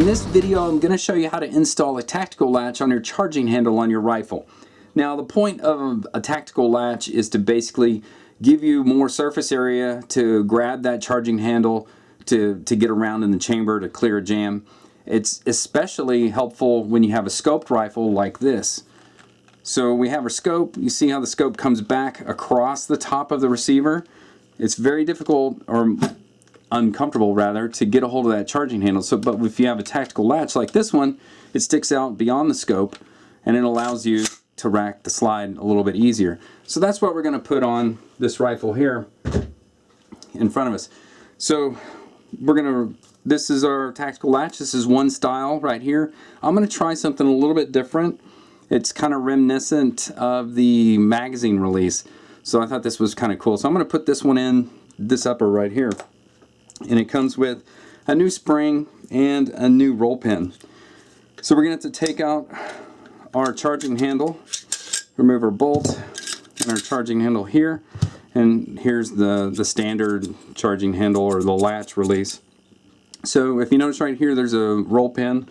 this video, I'm going to show you how to install a tactical latch on your charging handle on your rifle. Now, the point of a tactical latch is to basically give you more surface area to grab that charging handle to get around in the chamber to clear a jam. It's especially helpful when you have a scoped rifle like this. So we have our scope. You see how the scope comes back across the top of the receiver? It's very difficult, or uncomfortable rather, to get a hold of that charging handle. But if you have a tactical latch like this one, it sticks out beyond the scope and it allows you to rack the slide a little bit easier. So that's what we're going to put on this rifle here in front of us. So this is our tactical latch. This is one style right here. I'm going to try something a little bit different. It's kind of reminiscent of the magazine release. So I thought this was kind of cool. So I'm going to put this one in this upper right here. And it comes with a new spring and a new roll pin. So we're going to have to take out our charging handle, remove our bolt and our charging handle here, and here's the standard charging handle or the latch release. So if you notice right here, there's a roll pin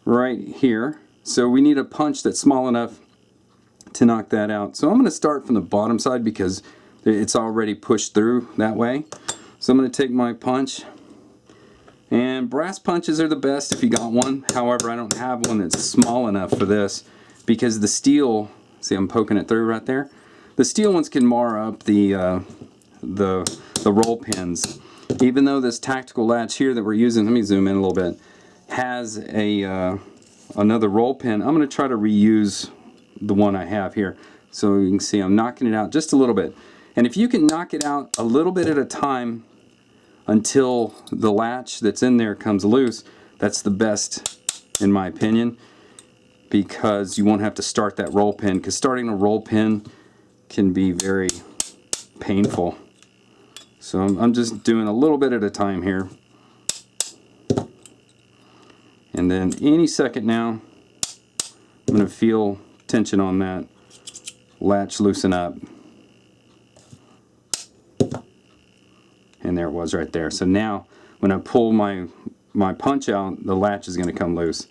right here. So we need a punch that's small enough to knock that out. So I'm going to start from the bottom side because it's already pushed through that way. So I'm going to take my punch, and brass punches are the best if you got one. However, I don't have one that's small enough for this because the steel, see I'm poking it through right there, the steel ones can mar up the roll pins. Even though this tactical latch here that we're using, let me zoom in a little bit, has another roll pin, I'm going to try to reuse the one I have here. So you can see I'm knocking it out just a little bit. And if you can knock it out a little bit at a time until the latch that's in there comes loose, that's the best in my opinion, because you won't have to start that roll pin, because starting a roll pin can be very painful. So I'm just doing a little bit at a time here. And then any second now, I'm going to feel tension on that latch loosen up. And there it was right there. So now when I pull my punch out, the latch is going to come loose.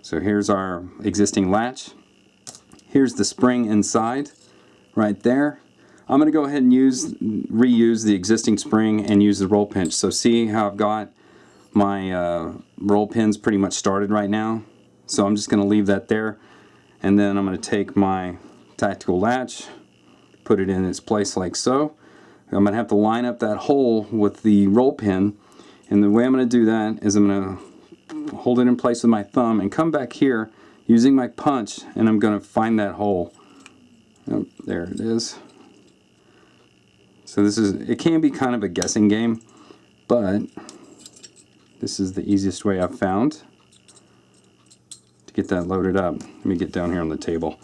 So here's our existing latch. Here's the spring inside right there. I'm going to go ahead and reuse the existing spring and use the roll pinch. So see how I've got my roll pins pretty much started right now. So I'm just going to leave that there, and then I'm going to take my tactical latch, put it in its place like so. I'm going to have to line up that hole with the roll pin, and the way I'm going to do that is I'm going to hold it in place with my thumb and come back here using my punch, and I'm going to find that hole. Oh, there it is. So it can be kind of a guessing game, but this is the easiest way I've found to get that loaded up. Let me get down here on the table.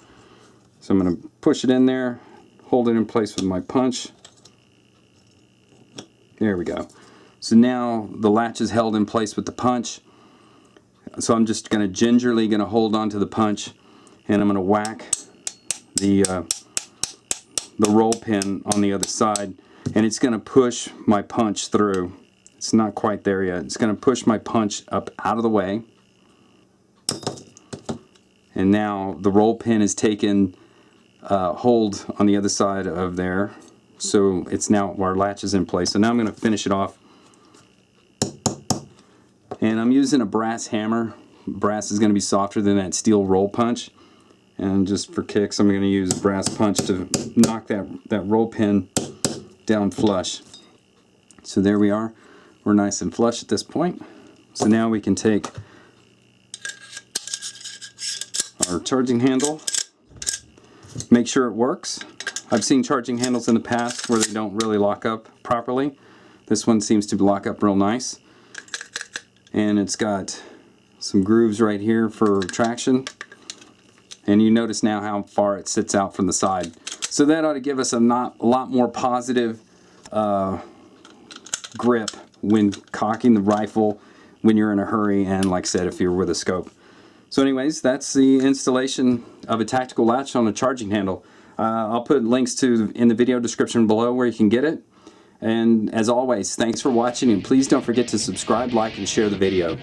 So I'm going to push it in there, hold it in place with my punch. There we go. So now the latch is held in place with the punch. So I'm just going to gingerly hold on to the punch, and I'm going to whack the roll pin on the other side, and it's going to push my punch through. It's not quite there yet. It's going to push my punch up out of the way. And now the roll pin is taken hold on the other side of there. So it's now our latch is in place. So now I'm going to finish it off. And I'm using a brass hammer. Brass is going to be softer than that steel roll punch. And just for kicks, I'm going to use a brass punch to knock that roll pin down flush. So there we are. We're nice and flush at this point. So now we can take our charging handle, make sure it works. I've seen charging handles in the past where they don't really lock up properly. This one seems to lock up real nice. And it's got some grooves right here for traction. And you notice now how far it sits out from the side. So that ought to give us a lot more positive grip when cocking the rifle when you're in a hurry, and like I said, if you're with a scope. So anyways, that's the installation of a tactical latch on a charging handle. I'll put links in the video description below where you can get it. And as always, thanks for watching, and please don't forget to subscribe, like, and share the video.